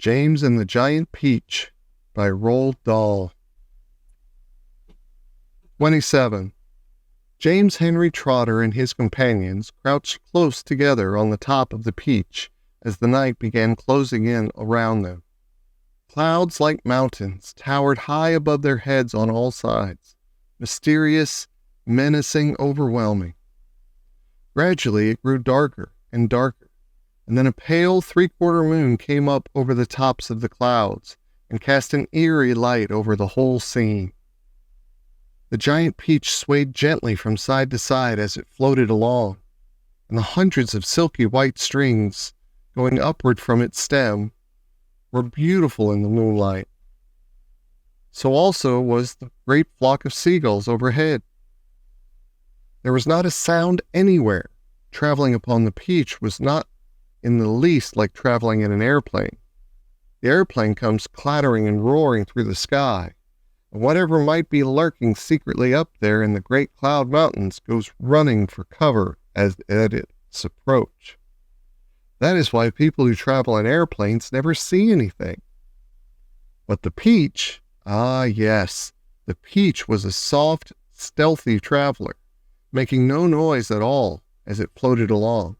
James and the Giant Peach by Roald Dahl. 27. James Henry Trotter and his companions crouched close together on the top of the peach as the night began closing in around them. Clouds like mountains towered high above their heads on all sides, mysterious, menacing, overwhelming. Gradually it grew darker and darker, and then a pale three-quarter moon came up over the tops of the clouds and cast an eerie light over the whole scene. The giant peach swayed gently from side to side as it floated along, and the hundreds of silky white strings going upward from its stem were beautiful in the moonlight. So also was the great flock of seagulls overhead. There was not a sound anywhere. Traveling upon the peach was not in the least like traveling in an airplane. The airplane comes clattering and roaring through the sky, and whatever might be lurking secretly up there in the great cloud mountains goes running for cover at its approach. That is why people who travel in airplanes never see anything. But the peach, yes, the peach was a soft, stealthy traveler, making no noise at all as it floated along.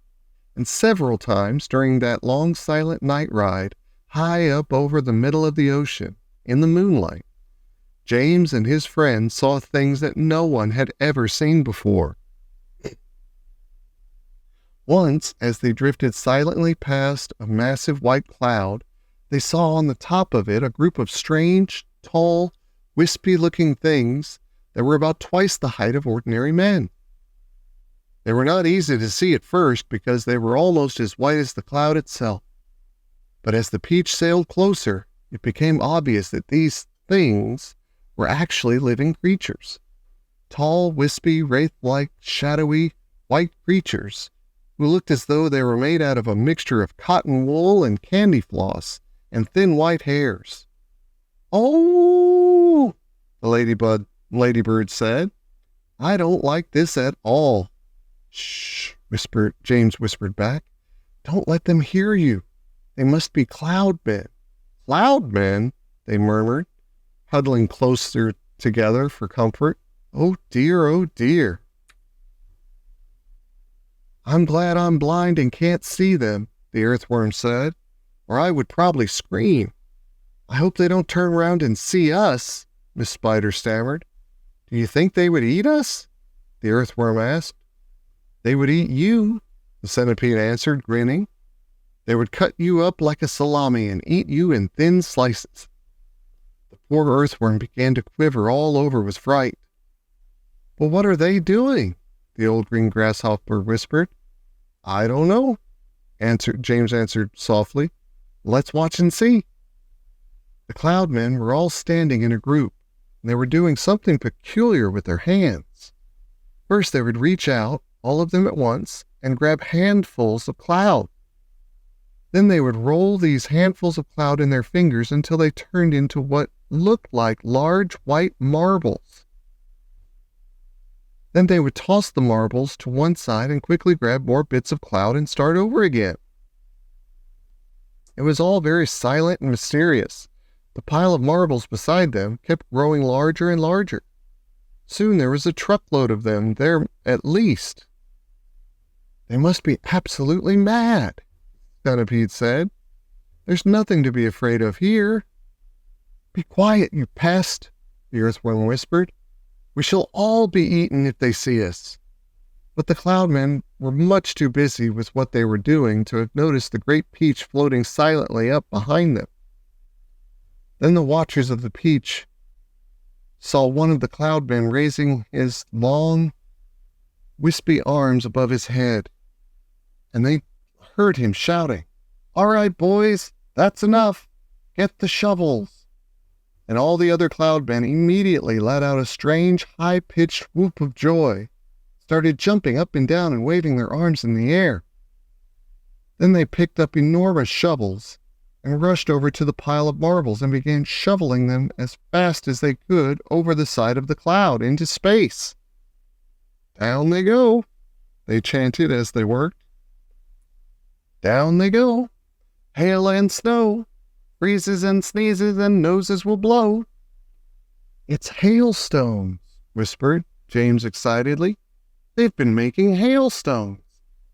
And several times during that long silent night ride, high up over the middle of the ocean, in the moonlight, James and his friends saw things that no one had ever seen before. Once, as they drifted silently past a massive white cloud, they saw on the top of it a group of strange, tall, wispy-looking things that were about twice the height of ordinary men. They were not easy to see at first because they were almost as white as the cloud itself. But as the peach sailed closer, it became obvious that these things were actually living creatures. Tall, wispy, wraith-like, shadowy, white creatures who looked as though they were made out of a mixture of cotton wool and candy floss and thin white hairs. "Oh," the ladybird said, "I don't like this at all." "Shh," James whispered back. "Don't let them hear you. They must be cloud men." "Cloud men?" they murmured, huddling closer together for comfort. "Oh dear, oh dear." "I'm glad I'm blind and can't see them," the earthworm said, "or I would probably scream." "I hope they don't turn around and see us," Miss Spider stammered. "Do you think they would eat us?" the earthworm asked. "They would eat you," the centipede answered, grinning. "They would cut you up like a salami and eat you in thin slices." The poor earthworm began to quiver all over with fright. "But what are they doing?" the old green grasshopper whispered. "I don't know," James answered softly. "Let's watch and see." The cloud men were all standing in a group, and they were doing something peculiar with their hands. First they would reach out, all of them at once, and grab handfuls of cloud. Then they would roll these handfuls of cloud in their fingers until they turned into what looked like large white marbles. Then they would toss the marbles to one side and quickly grab more bits of cloud and start over again. It was all very silent and mysterious. The pile of marbles beside them kept growing larger and larger. Soon there was a truckload of them there at least. "They must be absolutely mad," Centipede said. "There's nothing to be afraid of here." "Be quiet, you pest," the earthworm whispered. "We shall all be eaten if they see us." But the cloudmen were much too busy with what they were doing to have noticed the great peach floating silently up behind them. Then the watchers of the peach saw one of the cloudmen raising his long, wispy arms above his head, and they heard him shouting, "All right, boys, that's enough. Get the shovels." And all the other cloudmen immediately let out a strange, high-pitched whoop of joy, started jumping up and down and waving their arms in the air. Then they picked up enormous shovels and rushed over to the pile of marbles and began shoveling them as fast as they could over the side of the cloud into space. "Down they go," they chanted as they worked. "Down they go. Hail and snow. Freezes and sneezes and noses will blow. It's hailstones, whispered James excitedly. They've been making hailstones,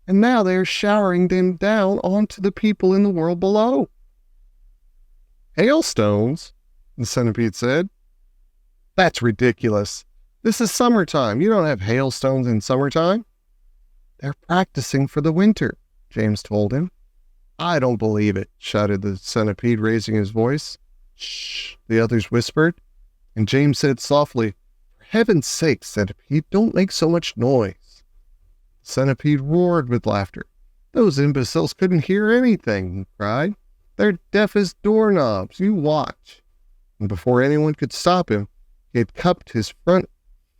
and now they are showering them down onto the people in the world below. Hailstones? The centipede said. That's ridiculous. This is summertime. You don't have hailstones in summertime. They're practicing for the winter, James told him. I don't believe it, shouted the centipede, raising his voice. Shh, the others whispered, and James said softly, For heaven's sake, centipede, don't make so much noise. The centipede roared with laughter. Those imbeciles couldn't hear anything, he cried. They're deaf as doorknobs. You watch. And before anyone could stop him, he had cupped his front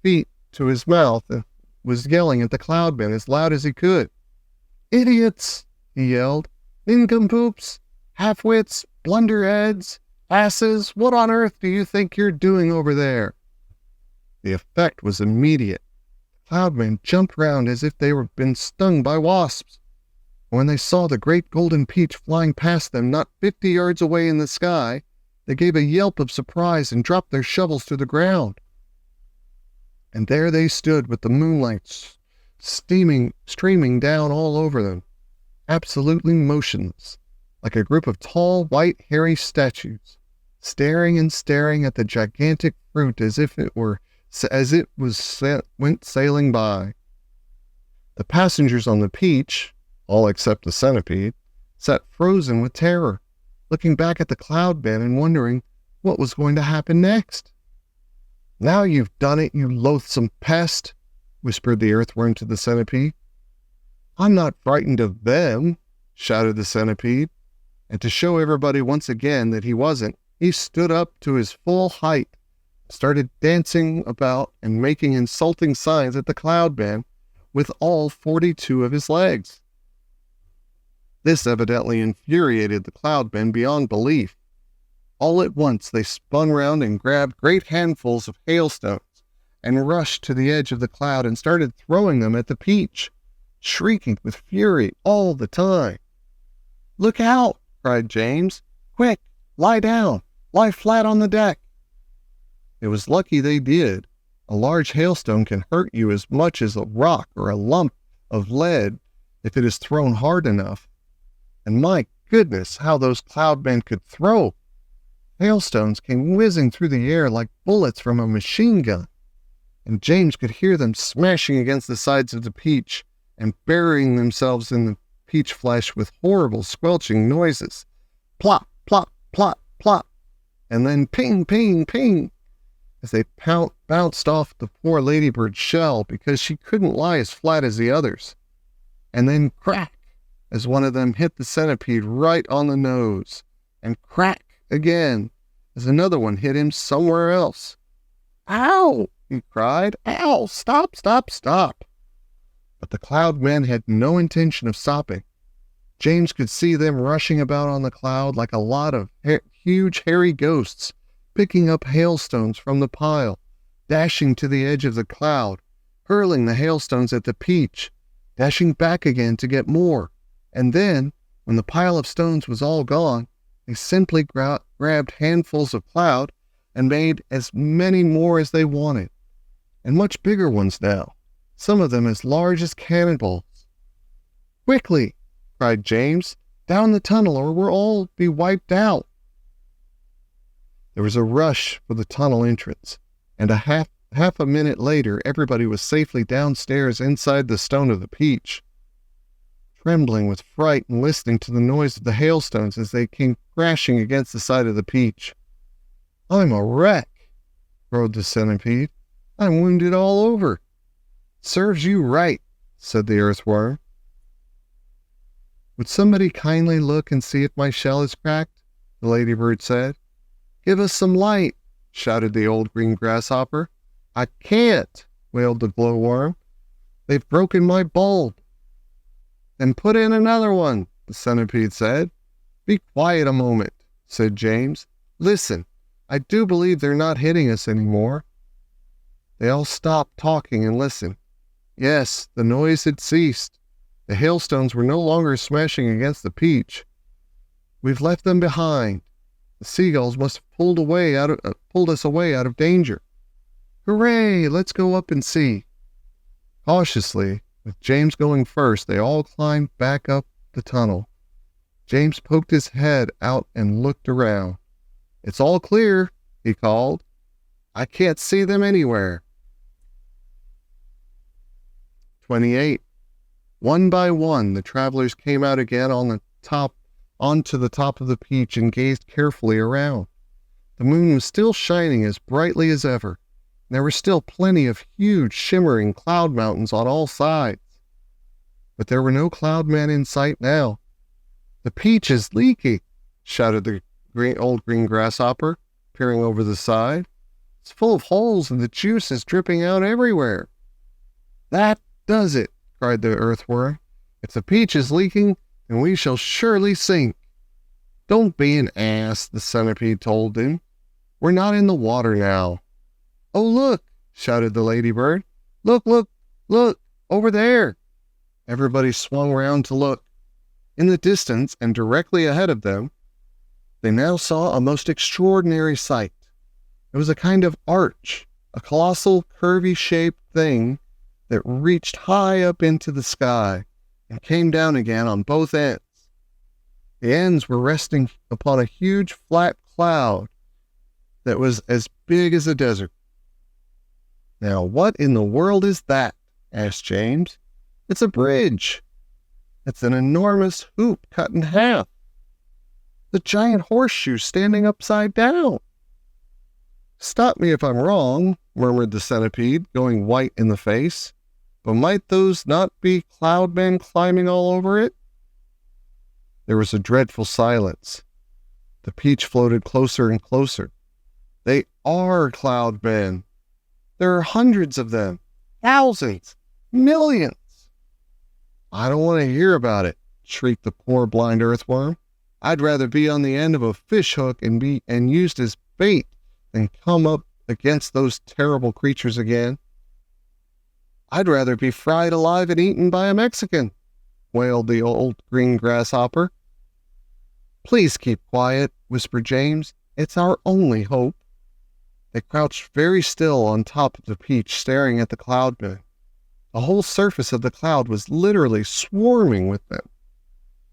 feet to his mouth and was yelling at the cloudmen as loud as he could. Idiots, he yelled. Nincompoops, half-wits, blunderheads, asses, what on earth do you think you're doing over there? The effect was immediate. The cloudmen jumped round as if they were been stung by wasps. When they saw the great golden peach flying past them not 50 yards away in the sky, they gave a yelp of surprise and dropped their shovels to the ground. And there they stood with the moonlight streaming down all over them, absolutely motionless, like a group of tall, white, hairy statues, staring and staring at the gigantic fruit as it went sailing by. The passengers on the peach, all except the centipede, sat frozen with terror, looking back at the cloudmen and wondering what was going to happen next. Now you've done it, you loathsome pest, whispered the earthworm to the centipede. I'm not frightened of them, shouted the centipede, and to show everybody once again that he wasn't, he stood up to his full height, started dancing about and making insulting signs at the cloudmen with all 42 of his legs. This evidently infuriated the cloudmen beyond belief. All at once they spun round and grabbed great handfuls of hailstones and rushed to the edge of the cloud and started throwing them at the peach, shrieking with fury all the time. Look out, cried James. Quick, lie down, lie flat on the deck. It was lucky they did. A large hailstone can hurt you as much as a rock or a lump of lead if it is thrown hard enough. And my goodness, how those cloudmen could throw! Hailstones came whizzing through the air like bullets from a machine gun, and James could hear them smashing against the sides of the peach and burying themselves in the peach flesh with horrible squelching noises. Plop, plop, plop, plop, and then ping, ping, ping, as they bounced off the poor ladybird's shell because she couldn't lie as flat as the others. And then crack, as one of them hit the centipede right on the nose, and crack again, as another one hit him somewhere else. Ow! He cried. Ow! Stop, stop, stop! But the cloudmen had no intention of stopping. James could see them rushing about on the cloud like a lot of huge hairy ghosts, picking up hailstones from the pile, dashing to the edge of the cloud, hurling the hailstones at the peach, dashing back again to get more, and then, when the pile of stones was all gone, they simply grabbed handfuls of cloud and made as many more as they wanted, and much bigger ones now, some of them as large as cannonballs. Quickly, cried James, down the tunnel or we'll all be wiped out. There was a rush for the tunnel entrance, and half a minute later everybody was safely downstairs inside the stone of the peach, trembling with fright and listening to the noise of the hailstones as they came crashing against the side of the peach. I'm a wreck, crowed the centipede. I'm wounded all over. Serves you right, said the earthworm. Would somebody kindly look and see if my shell is cracked? The ladybird said. Give us some light, shouted the old green grasshopper. I can't, wailed the glowworm. They've broken my bulb. Then put in another one, the centipede said. Be quiet a moment, said James. Listen, I do believe they're not hitting us anymore. They all stopped talking and listened. Yes, the noise had ceased. The hailstones were no longer smashing against the peach. We've left them behind. The seagulls must have pulled us away out of danger. Hooray! Let's go up and see. Cautiously, with James going first, they all climbed back up the tunnel. James poked his head out and looked around. It's all clear, he called. I can't see them anywhere. 28. One by one, the travelers came out again onto the top of the peach and gazed carefully around. The moon was still shining as brightly as ever. There were still plenty of huge, shimmering cloud mountains on all sides. But there were no cloud men in sight now. The peach is leaking, shouted the old green grasshopper, peering over the side. It's full of holes and the juice is dripping out everywhere. That does it, cried the earthworm. If the peach is leaking, then we shall surely sink. Don't be an ass, the centipede told him. We're not in the water now. Oh, look, shouted the ladybird. Look, look, look, over there. Everybody swung round to look. In the distance and directly ahead of them, they now saw a most extraordinary sight. It was a kind of arch, a colossal curvy-shaped thing that reached high up into the sky and came down again on both ends. The ends were resting upon a huge flat cloud that was as big as a desert. Now, what in the world is that? Asked James. It's a bridge. It's an enormous hoop cut in half. The giant horseshoe standing upside down. Stop me if I'm wrong, murmured the centipede, going white in the face. But might those not be cloud men climbing all over it? There was a dreadful silence. The peach floated closer and closer. They are cloud men. There are hundreds of them, thousands, millions. I don't want to hear about it, shrieked the poor blind earthworm. I'd rather be on the end of a fish hook and used as bait than come up against those terrible creatures again. I'd rather be fried alive and eaten by a Mexican, wailed the old green grasshopper. Please keep quiet, whispered James. It's our only hope. They crouched very still on top of the peach, staring at the cloud men. The whole surface of the cloud was literally swarming with them,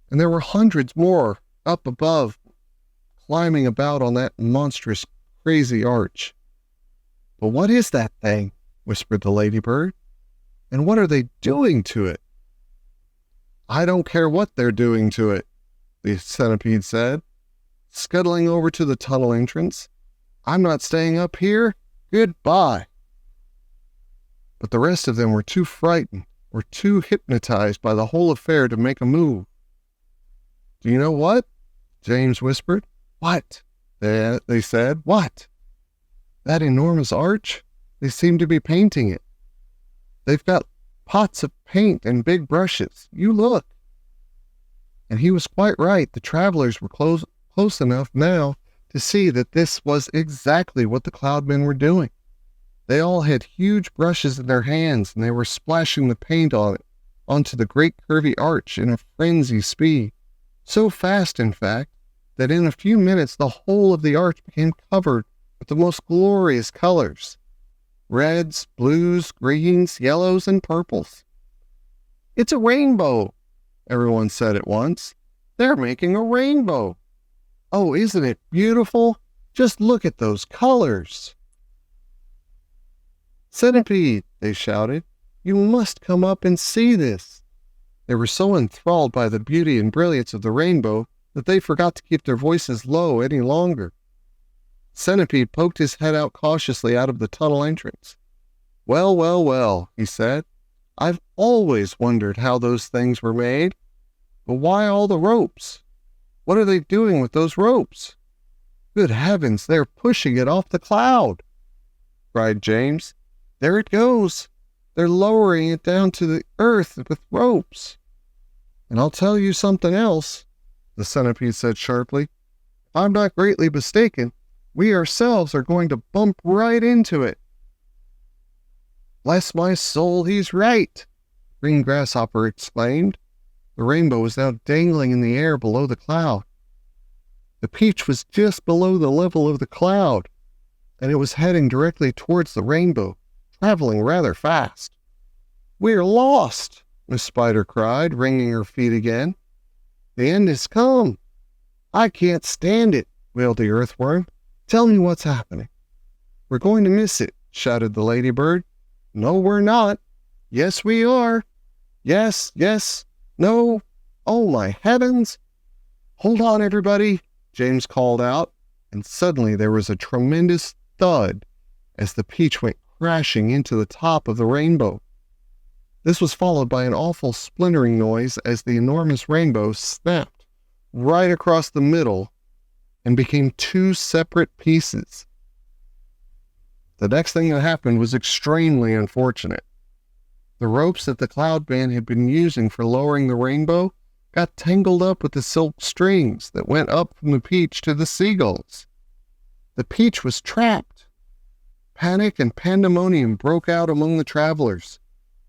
and there were hundreds more up above, climbing about on that monstrous, crazy arch. But what is that thing? Whispered the ladybird. And what are they doing to it? I don't care what they're doing to it, the centipede said, scuttling over to the tunnel entrance. I'm not staying up here. Goodbye. But the rest of them were too frightened or too hypnotized by the whole affair to make a move. Do you know what? James whispered. What? They said. What? That enormous arch? They seem to be painting it. They've got pots of paint and big brushes. You look. And he was quite right. The travelers were close enough now to see that this was exactly what the cloudmen were doing. They all had huge brushes in their hands, and they were splashing the paint onto the great curvy arch in a frenzied speed. So fast, in fact, that in a few minutes the whole of the arch became covered with the most glorious colors. Reds, blues, greens, yellows, and purples. It's a rainbow, everyone said at once. They're making a rainbow. Oh, isn't it beautiful? Just look at those colors. Centipede, they shouted. You must come up and see this. They were so enthralled by the beauty and brilliance of the rainbow that they forgot to keep their voices low any longer. Centipede poked his head out cautiously out of the tunnel entrance. Well, well, well, he said. I've always wondered how those things were made. But why all the ropes? What are they doing with those ropes? Good heavens, they're pushing it off the cloud, cried James. There it goes. They're lowering it down to the earth with ropes. And I'll tell you something else, the centipede said sharply. If I'm not greatly mistaken, we ourselves are going to bump right into it. Bless my soul, he's right, Green Grasshopper exclaimed. The rainbow was now dangling in the air below the cloud. The peach was just below the level of the cloud, and it was heading directly towards the rainbow, traveling rather fast. "We're lost!" Miss Spider cried, wringing her feet again. "The end has come." "I can't stand it," wailed the earthworm. "Tell me what's happening." "We're going to miss it," shouted the ladybird. "No, we're not." "Yes, we are." "Yes, yes, no. Oh, my heavens." "Hold on, everybody," James called out, and suddenly there was a tremendous thud as the peach went crashing into the top of the rainbow. This was followed by an awful splintering noise as the enormous rainbow snapped right across the middle and became two separate pieces. The next thing that happened was extremely unfortunate. The ropes that the cloud band had been using for lowering the rainbow got tangled up with the silk strings that went up from the peach to the seagulls. The peach was trapped. Panic and pandemonium broke out among the travelers,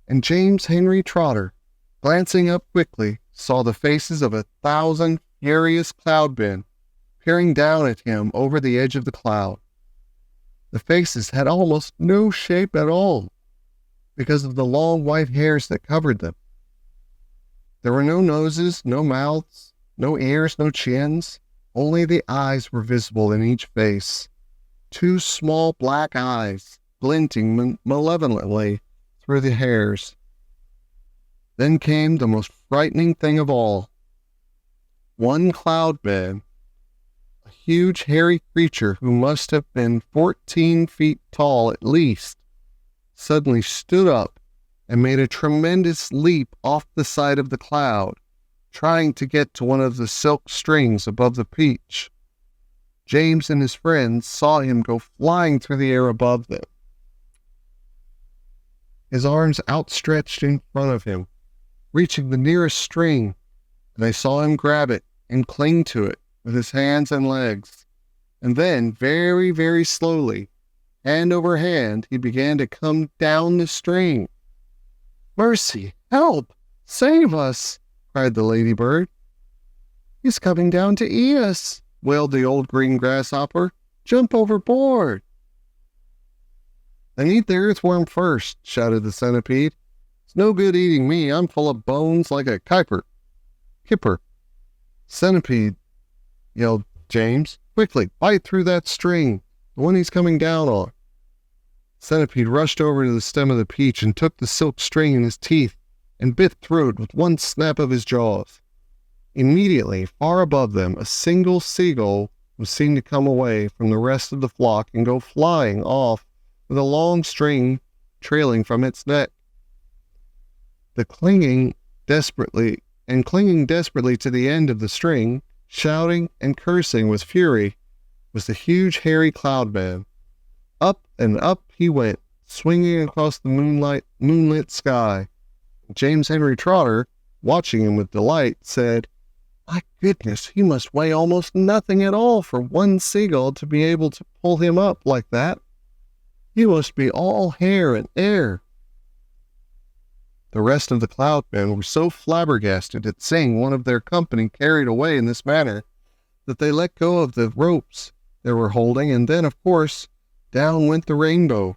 and James Henry Trotter, glancing up quickly, saw the faces of 1,000 furious cloudmen peering down at him over the edge of the cloud. The faces had almost no shape at all because of the long white hairs that covered them. There were no noses, no mouths, no ears, no chins. Only the eyes were visible in each face. Two small black eyes glinting malevolently through the hairs. Then came the most frightening thing of all. One cloudman, a huge hairy creature who must have been 14 feet tall at least, suddenly stood up and made a tremendous leap off the side of the cloud, trying to get to one of the silk strings above the peach. James and his friends saw him go flying through the air above them, his arms outstretched in front of him, reaching the nearest string, and they saw him grab it and cling to it with his hands and legs. And then, very, very slowly, hand over hand, he began to come down the string. "Mercy! Help! Save us!" cried the ladybird. "He's coming down to eat us!" wailed the old green grasshopper. "Jump overboard!" "Then eat the earthworm first," shouted the centipede. "It's no good eating me. I'm full of bones like a kipper." "Centipede," yelled James. "Quickly, bite through that string, the one he's coming down on." Centipede rushed over to the stem of the peach and took the silk string in his teeth and bit through it with one snap of his jaws. Immediately, far above them, a single seagull was seen to come away from the rest of the flock and go flying off with a long string trailing from its neck. Clinging desperately to the end of the string, shouting and cursing with fury, was the huge hairy cloudman. Up and up he went, swinging across the moonlit sky. James Henry Trotter, watching him with delight, said, "My goodness, he must weigh almost nothing at all for one seagull to be able to pull him up like that. He must be all hair and air." The rest of the cloudmen were so flabbergasted at seeing one of their company carried away in this manner that they let go of the ropes they were holding, and then, of course, down went the rainbow,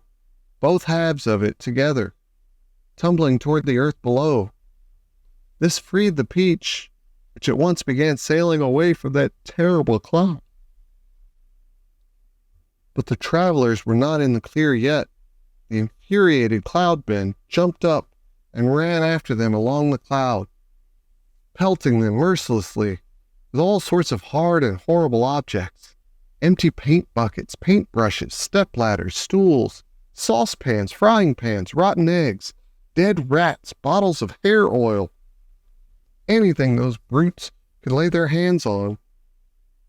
both halves of it together, tumbling toward the earth below. This freed the peach, which at once began sailing away from that terrible cloud. But the travelers were not in the clear yet. The infuriated cloudmen jumped up and ran after them along the cloud, pelting them mercilessly with all sorts of hard and horrible objects. Empty paint buckets, paintbrushes, stepladders, stools, saucepans, frying pans, rotten eggs, dead rats, bottles of hair oil. Anything those brutes could lay their hands on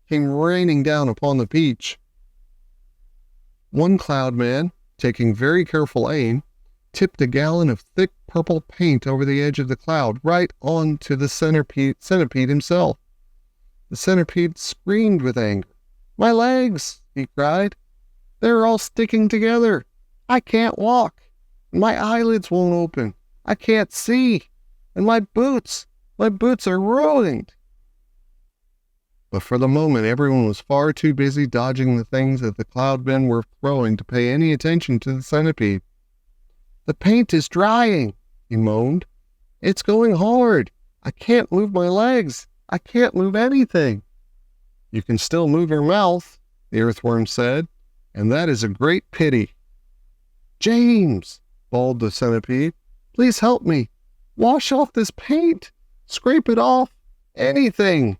came raining down upon the peach. One cloudman, taking very careful aim, tipped a gallon of thick purple paint over the edge of the cloud right on to the centipede himself. The centipede screamed with anger. "My legs!" he cried. "They're all sticking together. I can't walk. And my eyelids won't open. I can't see. And my boots are ruined." But for the moment, everyone was far too busy dodging the things that the cloud men were throwing to pay any attention to the centipede. "The paint is drying," he moaned. "It's going hard. I can't move my legs. I can't move anything." "You can still move your mouth," the earthworm said, "and that is a great pity." "James," bawled the centipede, "please help me. Wash off this paint. Scrape it off. Anything."